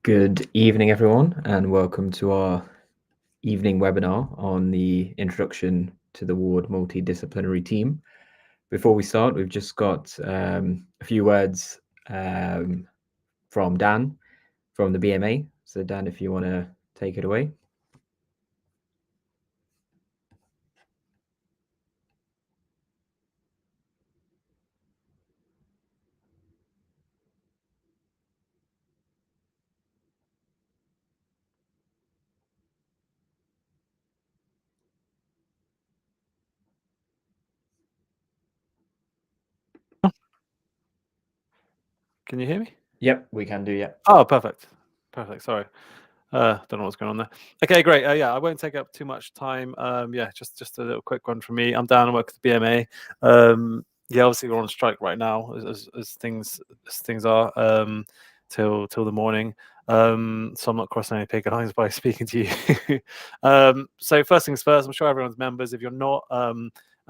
Good evening, everyone, and welcome to our evening webinar on the introduction to the ward multidisciplinary team. Before we start, we've just got a few words from Dan from the BMA. So Dan, if you want to take it away. Can you hear me? Yep, we can do, yeah. Oh, perfect. Sorry. Don't know what's going on there. Okay, great. Yeah, I won't take up too much time. Yeah, just a little quick one from me. I'm Dan, I work at the BMA. Yeah, obviously we're on strike right now as things are till the morning. So I'm not crossing any picket lines by speaking to you. So first things first, I'm sure everyone's members. If you're not,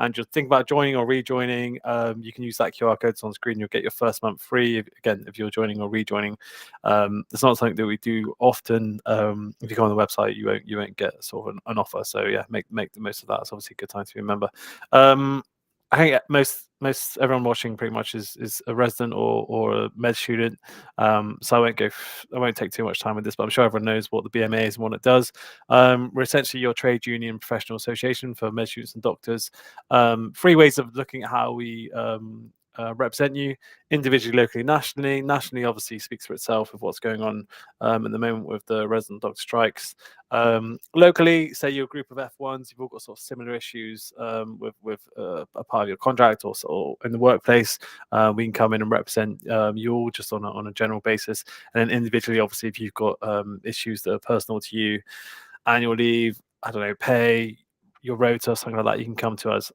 and you're thinking about joining or rejoining, you can use that QR code on screen. You'll get your first month free. If you're joining or rejoining, it's not something that we do often. If you go on the website, you won't get sort of an offer. So yeah, make the most of that. It's obviously a good time to be a member. I think most everyone watching pretty much is a resident or a med student. So I won't take too much time with this, but I'm sure everyone knows what the BMA is and what it does. We're essentially your trade union professional association for med students and doctors. Three ways of looking at how we represent you individually, locally, nationally. Nationally, obviously, speaks for itself of what's going on at the moment with the resident doctor strikes. Locally, say you're a group of F1s, you've all got sort of similar issues with a part of your contract or in the workplace. We can come in and represent you all just on a general basis, and then individually, obviously, if you've got issues that are personal to you, annual leave, I don't know, pay, your rota, something like that, you can come to us.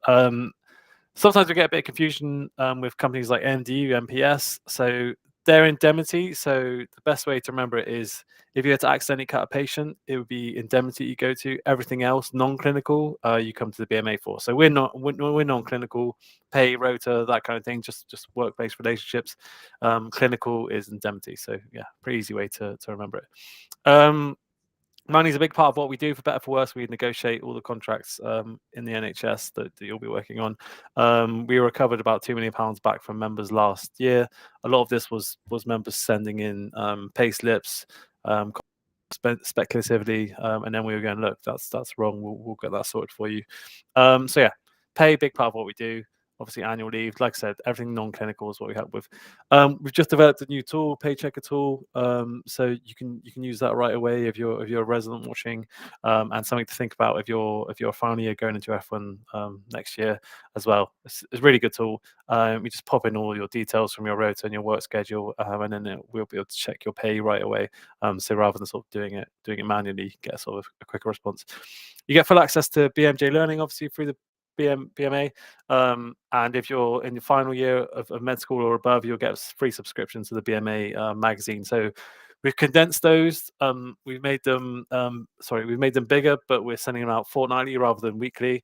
Sometimes we get a bit of confusion with companies like MD, MPS. So they're indemnity. So the best way to remember it is if you had to accidentally cut a patient, it would be indemnity you go to. Everything else, non-clinical, you come to the BMA for. So we're non-clinical, pay, rota, that kind of thing, just work-based relationships. Clinical is indemnity. So yeah, pretty easy way to remember it. Money is a big part of what we do. For better, for worse, we negotiate all the contracts in the NHS that you'll be working on. We recovered about £2 million back from members last year. A lot of this was members sending in pay slips, speculatively, and then we were going, look, that's wrong. We'll get that sorted for you. So yeah, pay, big part of what we do. Obviously, annual leave, like I said, everything non-clinical is what we help with. We've just developed a new tool, Paychecker tool, so you can use that right away if you're a resident watching, and something to think about if you're a final year going into F1 next year as well. It's a really good tool. You just pop in all your details from your rota and your work schedule, and then we'll be able to check your pay right away. So rather than sort of doing it manually, you get sort of a quicker response. You get full access to BMJ Learning, obviously through the BMA, and if you're in your final year of med school or above, you'll get a free subscription to the BMA magazine. So we've condensed those. We've made them bigger, but we're sending them out fortnightly rather than weekly,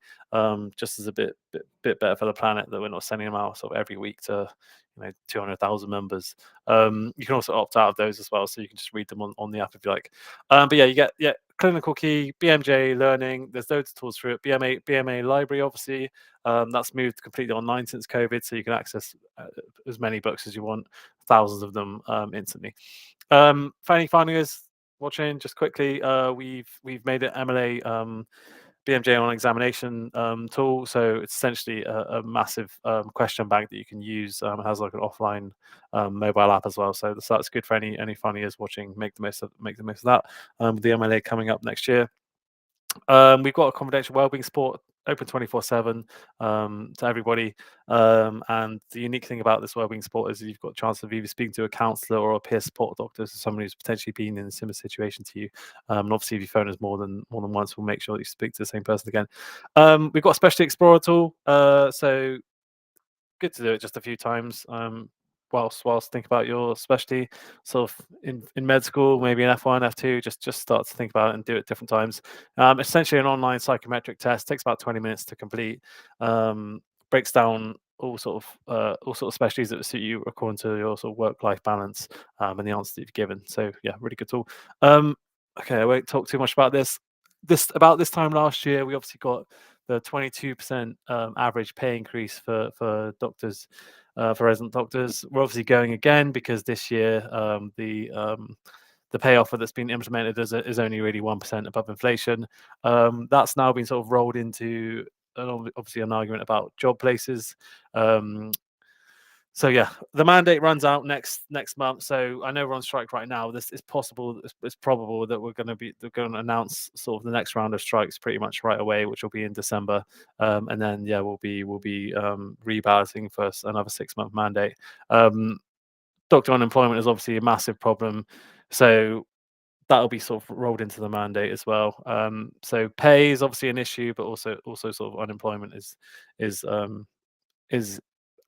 just as a bit better for the planet that we're not sending them out sort of every week to 200,000 members. You can also opt out of those as well, so you can just read them on the app if you like. But yeah, you get clinical key, BMJ learning. There's loads of tools through it. BMA library, obviously, that's moved completely online since COVID, so you can access as many books as you want, thousands of them instantly. For any final years watching, just quickly, we've made it MLA BMJ on examination tool. So it's essentially a massive question bank that you can use. It has like an offline mobile app as well. So that's good for any final years watching. Make the most of that. With the MLA coming up next year. We've got a confidential wellbeing support open 24/7 to everybody, and the unique thing about this wellbeing support is you've got a chance of either speaking to a counsellor or a peer support doctor, so someone who's potentially been in a similar situation to you. And obviously, if you phone us more than once, we'll make sure that you speak to the same person again. We've got a specialty explorer tool, so good to do it just a few times. Whilst think about your specialty, sort of in med school, maybe in F1, F2, just start to think about it and do it different times. Essentially an online psychometric test, takes about 20 minutes to complete. Breaks down all sort of specialties that suit you according to your sort of work-life balance, and the answers that you've given. So yeah, really good tool. Okay, I won't talk too much about this. About this time last year, we obviously got the 22% average pay increase for doctors, for resident doctors. We're obviously going again because this year the pay offer that's been implemented is only really 1% above inflation. That's now been sort of rolled into obviously an argument about job places. So yeah, the mandate runs out next month. So I know we're on strike right now. This is possible. It's probable that they're going to announce sort of the next round of strikes pretty much right away, which will be in December. And then yeah, we'll be rebalancing for another 6-month mandate. Doctor unemployment is obviously a massive problem. So that'll be sort of rolled into the mandate as well. So pay is obviously an issue, but also sort of unemployment is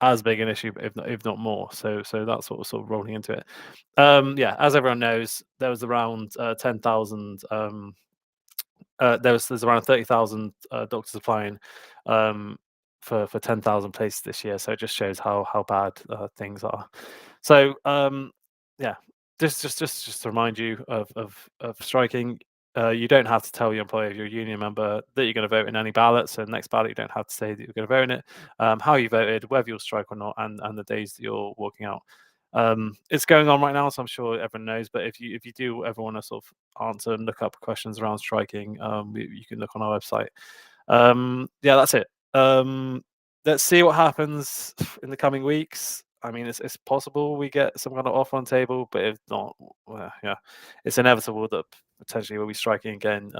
as big an issue, if not more. So that's sort of rolling into it. Yeah, as everyone knows, there was around 10,000. There's around 30,000 doctors applying for 10,000 places this year. So it just shows how bad things are. So yeah, just to remind you of striking. You don't have to tell your employer if you're a union member that you're going to vote in any ballot. So next ballot, you don't have to say that you're going to vote in it, how you voted, whether you'll strike or not, and the days that you're walking out. It's going on right now, so I'm sure everyone knows. But if you do ever want to sort of answer and look up questions around striking, you can look on our website. Yeah, that's it. Let's see what happens in the coming weeks. I mean, it's possible we get some kind of offer on table, but if not, well, yeah, it's inevitable that potentially we'll be striking again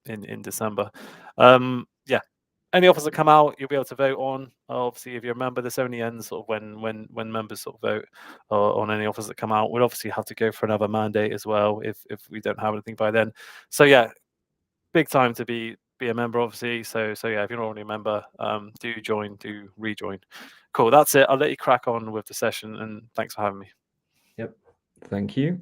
in December. Yeah, any offers that come out, you'll be able to vote on. Obviously, if you're a member, this only ends sort of when members sort of vote on any offers that come out. We'll obviously have to go for another mandate as well if we don't have anything by then. So yeah, big time to be a member, obviously. So yeah, if you're not already a member, do rejoin. Cool, that's it. I'll let you crack on with the session, and thanks for having me. Yep. Thank you.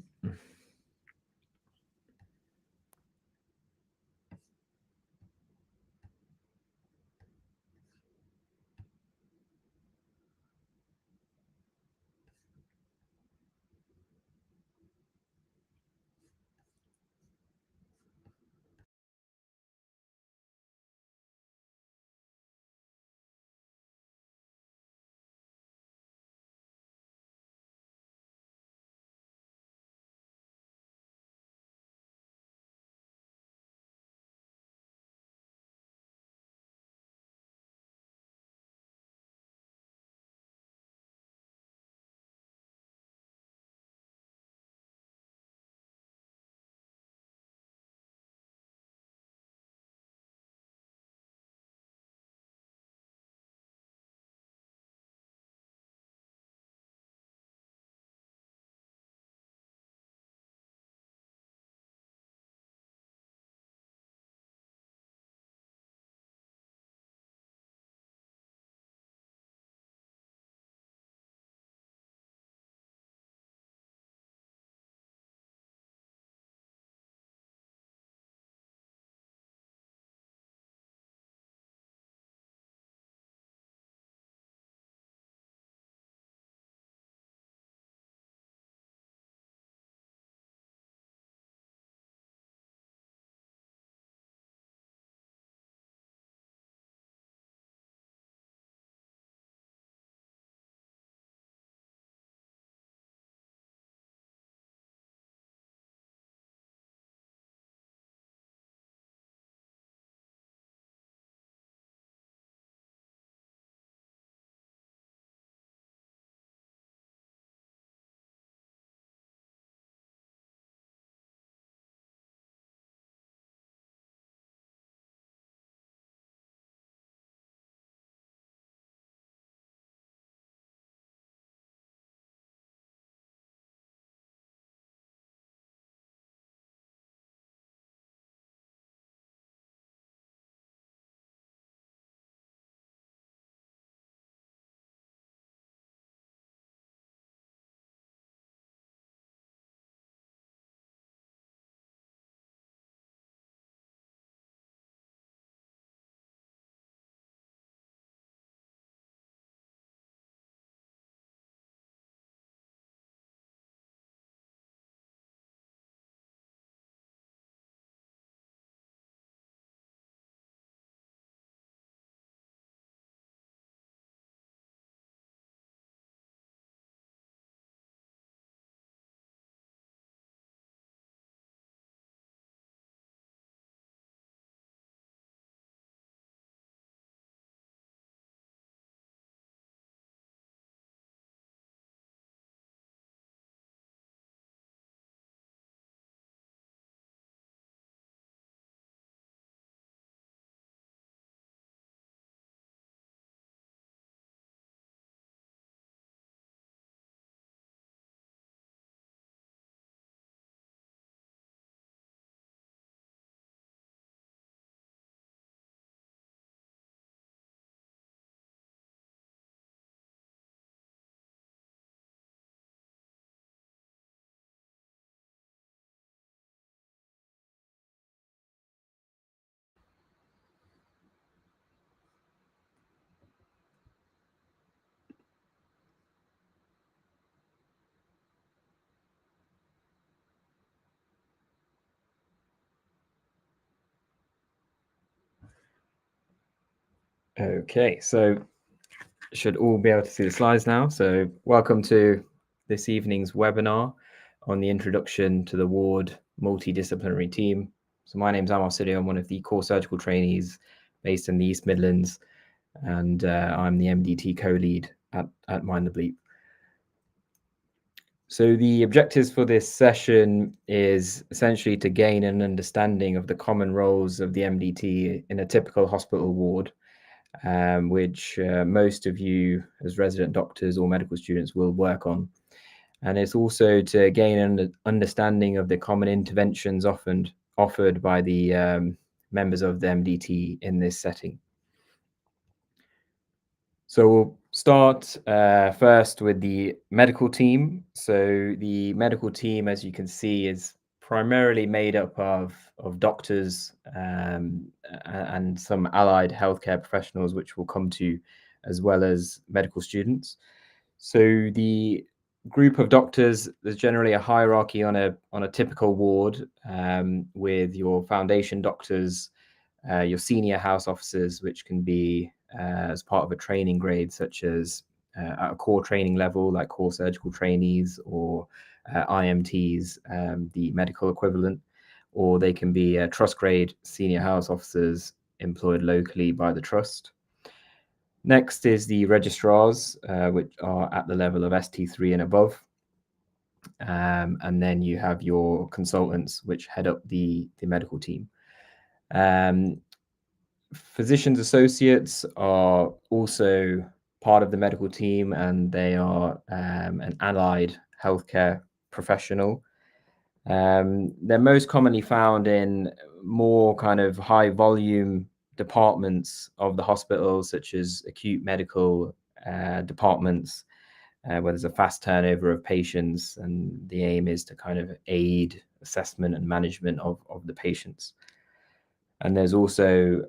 Okay, so should all be able to see the slides now. So welcome to this evening's webinar on the introduction to the ward multidisciplinary team. So my name's Amar, Sidhu. I'm one of the core surgical trainees based in the East Midlands, and I'm the MDT co-lead at Mind the Bleep. So the objectives for this session is essentially to gain an understanding of the common roles of the MDT in a typical hospital ward, which most of you as resident doctors or medical students will work on. And it's also to gain an understanding of the common interventions often offered by the members of the MDT in this setting. So we'll start first with the medical team. So the medical team, as you can see, is primarily made up of doctors and some allied healthcare professionals, which we'll come to, as well as medical students. So the group of doctors, there's generally a hierarchy on a typical ward, with your foundation doctors, your senior house officers, which can be as part of a training grade, such as at a core training level, like core surgical trainees or IMTs, the medical equivalent, or they can be trust grade senior house officers employed locally by the trust. Next is the registrars, which are at the level of ST3 and above. And then you have your consultants, which head up the medical team. Physicians associates are also part of the medical team, and they are an allied healthcare professional. They're most commonly found in more kind of high volume departments of the hospital, such as acute medical departments, where there's a fast turnover of patients, and the aim is to kind of aid assessment and management of the patients. And there's also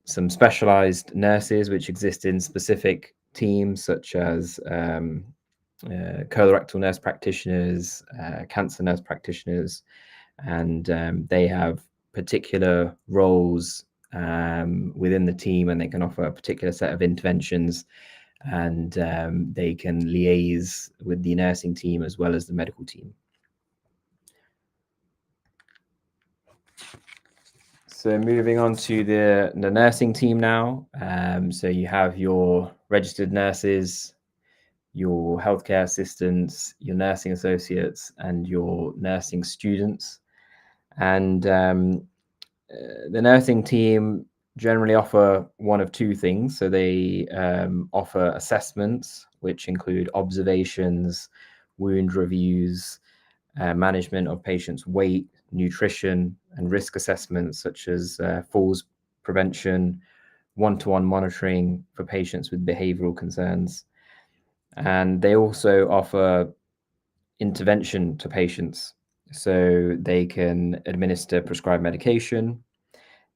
some specialized nurses which exist in specific teams, such as colorectal nurse practitioners, cancer nurse practitioners, and they have particular roles within the team, and they can offer a particular set of interventions, and they can liaise with the nursing team as well as the medical team. So moving on to the nursing team now. So you have your registered nurses, your healthcare assistants, your nursing associates, and your nursing students. And the nursing team generally offer one of two things. So they offer assessments, which include observations, wound reviews, management of patients' weight, nutrition, and risk assessments such as falls prevention, one-to-one monitoring for patients with behavioral concerns. And they also offer intervention to patients. So they can administer prescribed medication,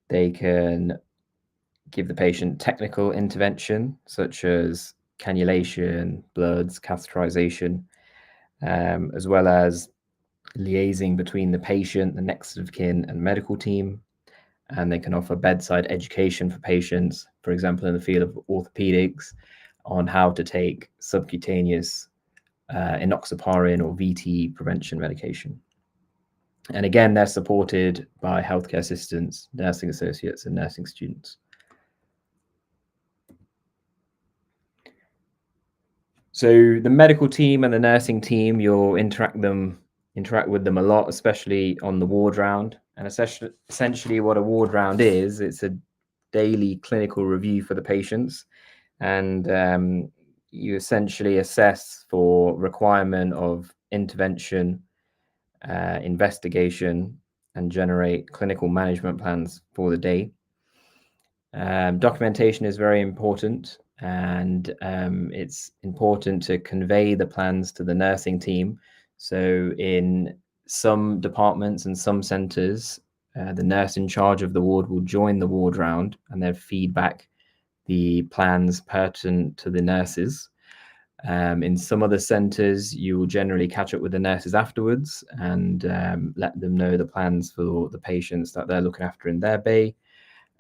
they can give the patient technical intervention such as cannulation, bloods, catheterization, as well as liaising between the patient, the next of kin, and medical team. And they can offer bedside education for patients, for example, in the field of orthopedics, on how to take subcutaneous enoxaparin or VT prevention medication. And again, they're supported by healthcare assistants, nursing associates, and nursing students. So the medical team and the nursing team, you'll interact with them a lot, especially on the ward round. And essentially what a ward round is, it's a daily clinical review for the patients. And you essentially assess for requirement of intervention, investigation, and generate clinical management plans for the day. Documentation is very important, and it's important to convey the plans to the nursing team. So in some departments and some centres, the nurse in charge of the ward will join the ward round and then feedback the plans pertinent to the nurses. In some other centres, you will generally catch up with the nurses afterwards and let them know the plans for the patients that they're looking after in their bay.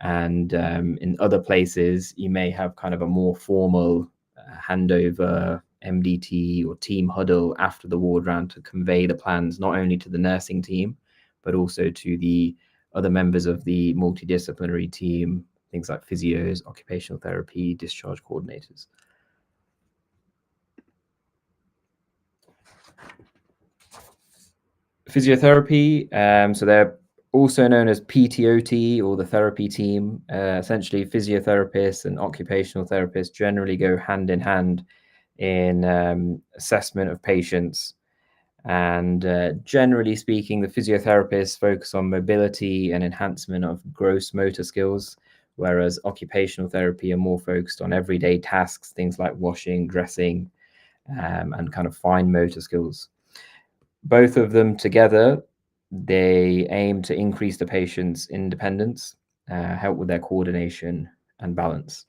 And in other places, you may have kind of a more formal handover MDT or team huddle after the ward round to convey the plans not only to the nursing team, but also to the other members of the multidisciplinary team, things like physios, occupational therapy, discharge coordinators. Physiotherapy, so they're also known as PTOT or the therapy team. Essentially, physiotherapists and occupational therapists generally go hand in hand in assessment of patients. And generally speaking, the physiotherapists focus on mobility and enhancement of gross motor skills, whereas occupational therapy are more focused on everyday tasks, things like washing, dressing, and kind of fine motor skills. Both of them together, they aim to increase the patient's independence, help with their coordination and balance.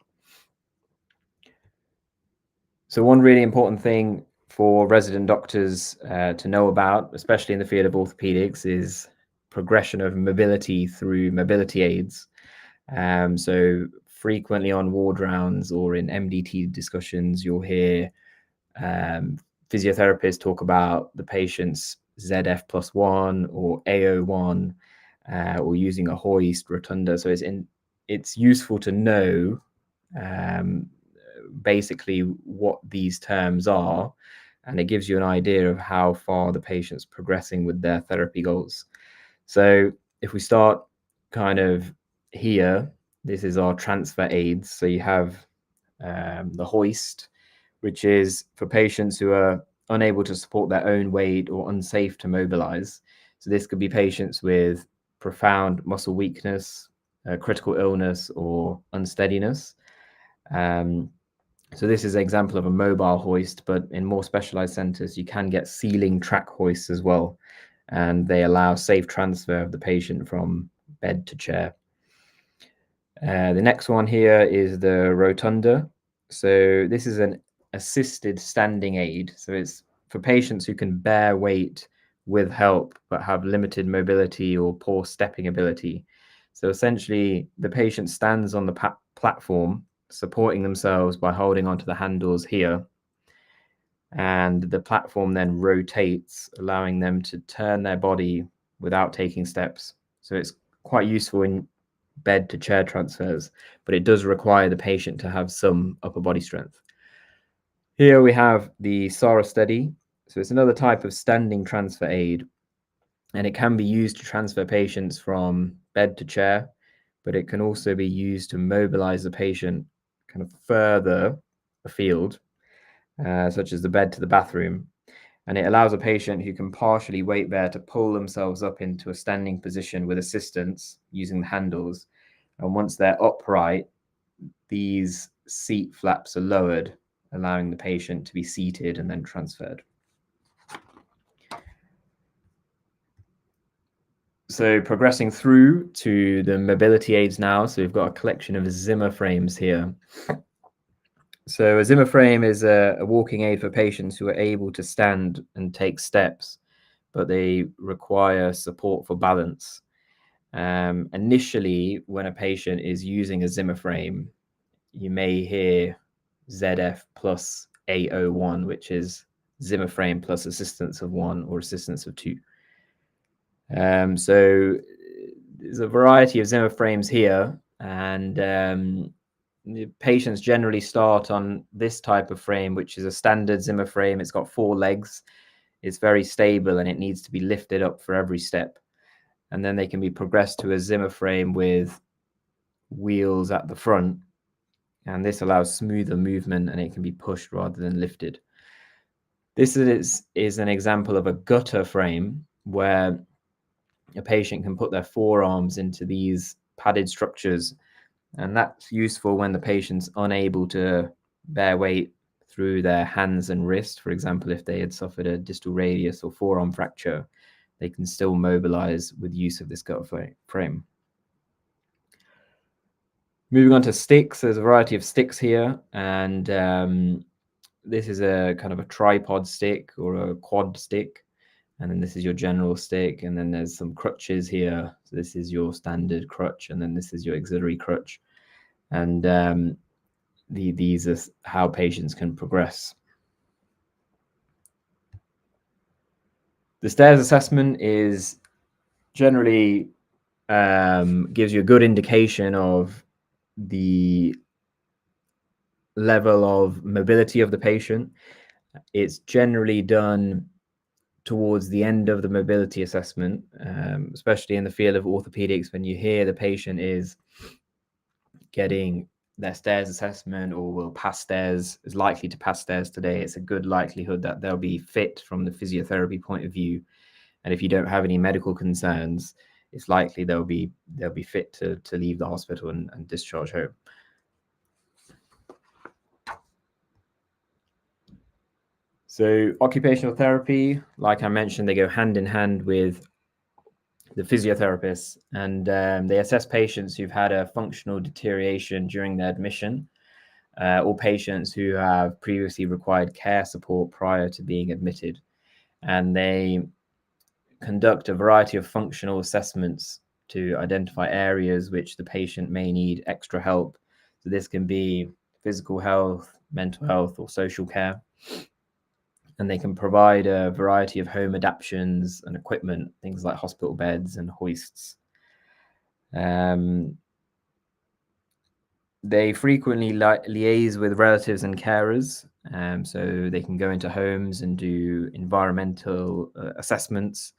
So one really important thing for resident doctors to know about, especially in the field of orthopedics, is progression of mobility through mobility aids. So frequently on ward rounds or in MDT discussions, you'll hear physiotherapists talk about the patient's ZF+1 or AO1 or using a hoist, rotunda. So it's useful to know basically what these terms are, and it gives you an idea of how far the patient's progressing with their therapy goals. So if we start kind of here, this is our transfer aids. So you have the hoist, which is for patients who are unable to support their own weight or unsafe to mobilize. So this could be patients with profound muscle weakness, critical illness, or unsteadiness. So this is an example of a mobile hoist, but in more specialized centers, you can get ceiling track hoists as well, and they allow safe transfer of the patient from bed to chair. The next one here is the rotunda. So this is an assisted standing aid. So it's for patients who can bear weight with help, but have limited mobility or poor stepping ability. So essentially, the patient stands on the platform, supporting themselves by holding onto the handles here. And the platform then rotates, allowing them to turn their body without taking steps. So it's quite useful in bed to chair transfers, but it does require the patient to have some upper body strength. Here we have the SARA study. So it's another type of standing transfer aid, and it can be used to transfer patients from bed to chair, but it can also be used to mobilize the patient kind of further afield, such as the bed to the bathroom. And it allows a patient who can partially weight bear to pull themselves up into a standing position with assistance using the handles. And once they're upright, these seat flaps are lowered, allowing the patient to be seated and then transferred. So progressing through to the mobility aids now. So we've got a collection of Zimmer frames here. So a Zimmer frame is a walking aid for patients who are able to stand and take steps, but they require support for balance. Initially, when a patient is using a Zimmer frame, you may hear ZF plus AO1, which is Zimmer frame plus assistance of 1 or assistance of 2. So there's a variety of Zimmer frames here, and the patients generally start on this type of frame, which is a standard Zimmer frame. It's got 4 legs. It's very stable, and it needs to be lifted up for every step. And then they can be progressed to a Zimmer frame with wheels at the front, and this allows smoother movement, and it can be pushed rather than lifted. This is an example of a gutter frame where a patient can put their forearms into these padded structures, and that's useful when the patient's unable to bear weight through their hands and wrist. For example, if they had suffered a distal radius or forearm fracture, they can still mobilize with use of this gutter frame. Moving on to sticks, there's a variety of sticks here, and this is a kind of a tripod stick or a quad stick. and then this is your general stick, and then there's some crutches here. So this is your standard crutch, and then this is your auxiliary crutch. And these are how patients can progress. The stairs assessment is generally gives you a good indication of the level of mobility of the patient. It's generally done towards the end of the mobility assessment, especially in the field of orthopedics, when you hear the patient is getting their stairs assessment or will pass stairs, is likely to pass stairs today. It's a good likelihood that they'll be fit from the physiotherapy point of view. And if you don't have any medical concerns, it's likely they'll be fit to leave the hospital and discharge home. So occupational therapy, like I mentioned, they go hand in hand with the physiotherapists, and they assess patients who've had a functional deterioration during their admission, or patients who have previously required care support prior to being admitted. And they conduct a variety of functional assessments to identify areas which the patient may need extra help. So this can be physical health, mental health, or social care. And they can provide a variety of home adaptations and equipment, things like hospital beds and hoists. They frequently liaise with relatives and carers, so they can go into homes and do environmental assessments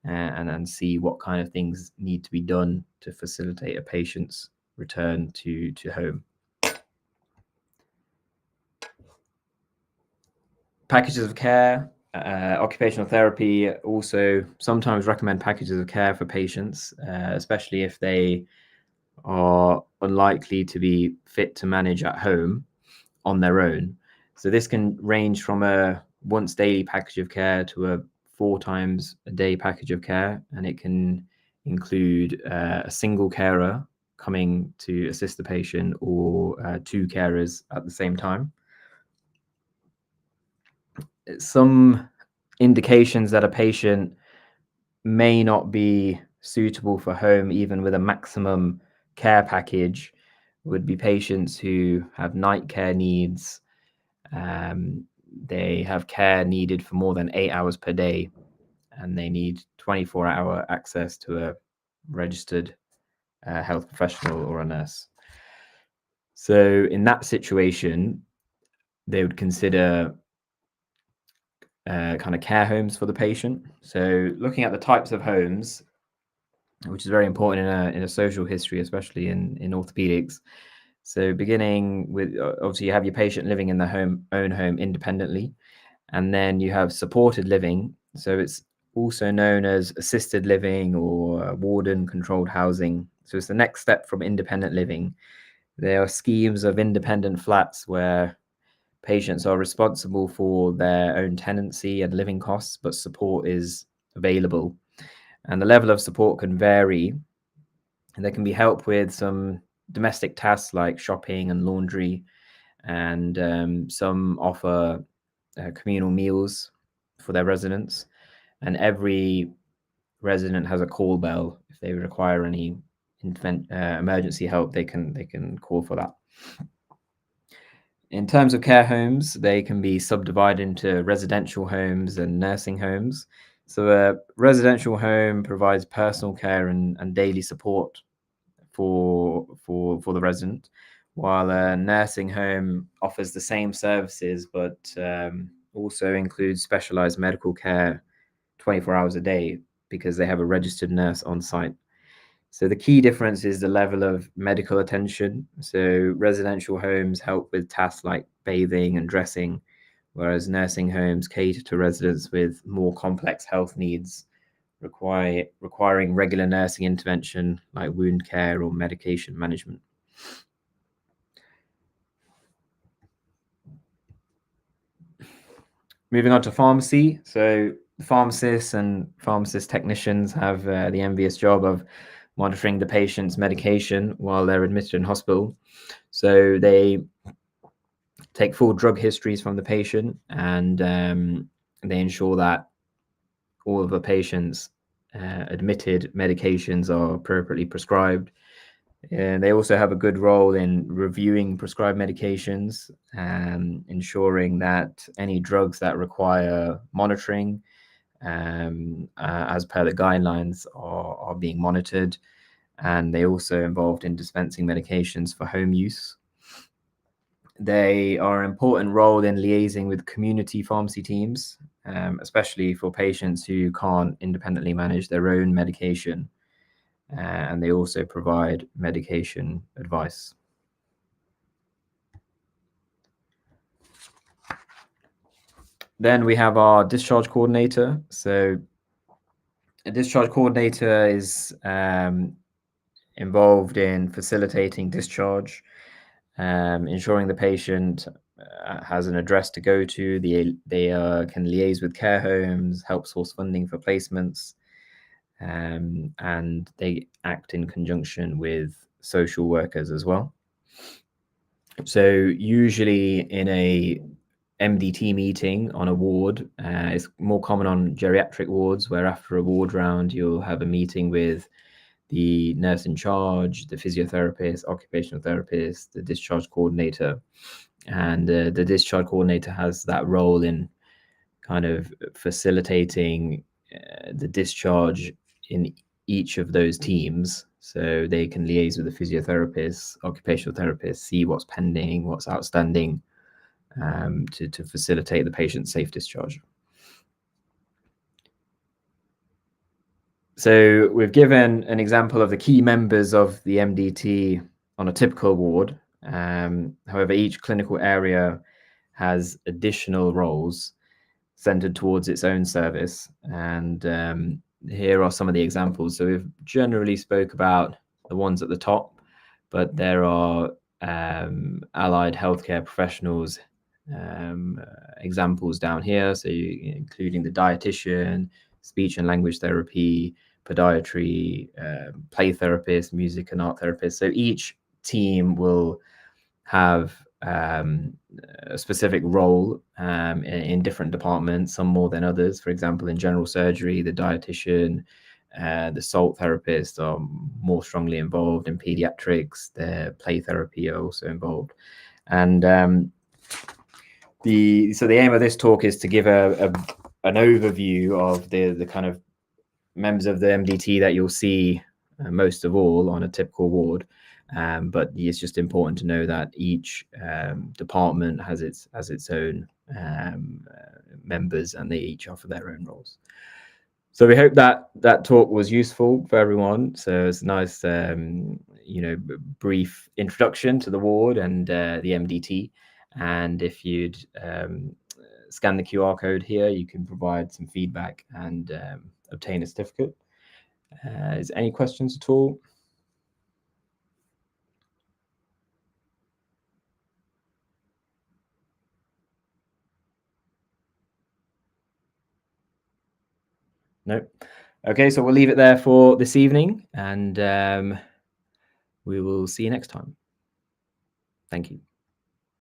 and see what kind of things need to be done to facilitate a patient's return to home. Packages of care. Occupational therapy also sometimes recommend packages of care for patients, especially if they are unlikely to be fit to manage at home on their own. So this can range from a once daily package of care to a 4 times a day package of care, and it can include a single carer coming to assist the patient or 2 carers at the same time. Some indications that a patient may not be suitable for home, even with a maximum care package, would be patients who have night care needs. They have care needed for more than 8 hours per day, and they need 24-hour access to a registered health professional or a nurse. So in that situation, they would consider kind of care homes for the patient. So looking at the types of homes, which is very important in a social history, especially in orthopedics. So beginning with, obviously you have your patient living in their own home independently, and then you have supported living. So it's also known as assisted living or warden controlled housing. So it's the next step from independent living. There are schemes of independent flats where patients are responsible for their own tenancy and living costs, but support is available. And the level of support can vary. And there can be help with some domestic tasks like shopping and laundry, and some offer communal meals for their residents. And every resident has a call bell. If they require any emergency help, they can call for that. In terms of care homes, they can be subdivided into residential homes and nursing homes. So a residential home provides personal care and daily support for the resident, while a nursing home offers the same services, but also includes specialized medical care 24 hours a day because they have a registered nurse on site. So the key difference is the level of medical attention. So residential homes help with tasks like bathing and dressing, whereas nursing homes cater to residents with more complex health needs, requiring regular nursing intervention like wound care or medication management. Moving on to pharmacy. So pharmacists and pharmacist technicians have the envious job of monitoring the patient's medication while they're admitted in hospital. So they take full drug histories from the patient, and they ensure that all of the patients' admitted medications are appropriately prescribed. And they also have a good role in reviewing prescribed medications and ensuring that any drugs that require monitoring as per the guidelines are being monitored. And they also involved in dispensing medications for home use. They are an important role in liaising with community pharmacy teams, especially for patients who can't independently manage their own medication. And they also provide medication advice. Then we have our discharge coordinator. So a discharge coordinator is involved in facilitating discharge, ensuring the patient has an address to go to. They can liaise with care homes, help source funding for placements, and they act in conjunction with social workers as well. So usually in a MDT meeting on a ward, it's more common on geriatric wards, where after a ward round, you'll have a meeting with the nurse in charge, the physiotherapist, occupational therapist, the discharge coordinator. And the discharge coordinator has that role in kind of facilitating the discharge in each of those teams. So they can liaise with the physiotherapists, occupational therapists, see what's pending, what's outstanding, to facilitate the patient's safe discharge. So we've given an example of the key members of the MDT on a typical ward. However, each clinical area has additional roles centered towards its own service. And here are some of the examples. So we've generally spoke about the ones at the top, but there are allied healthcare professionals examples down here. So including the dietitian, speech and language therapy, podiatry, play therapist, music and art therapist. So each team will have a specific role in different departments, some more than others. For example, in general surgery, the dietitian, the SALT therapist are more strongly involved. In pediatrics, the play therapy are also involved. And so the aim of this talk is to give an overview of the kind of members of the MDT that you'll see most of all on a typical ward. But it's just important to know that each department has its own members, and they each offer their own roles. So we hope that talk was useful for everyone. So it's a nice, brief introduction to the ward and the MDT. And if you'd scan the QR code here, you can provide some feedback and obtain a certificate. Is there any questions at all? No. Okay, so we'll leave it there for this evening, and we will see you next time. Thank you.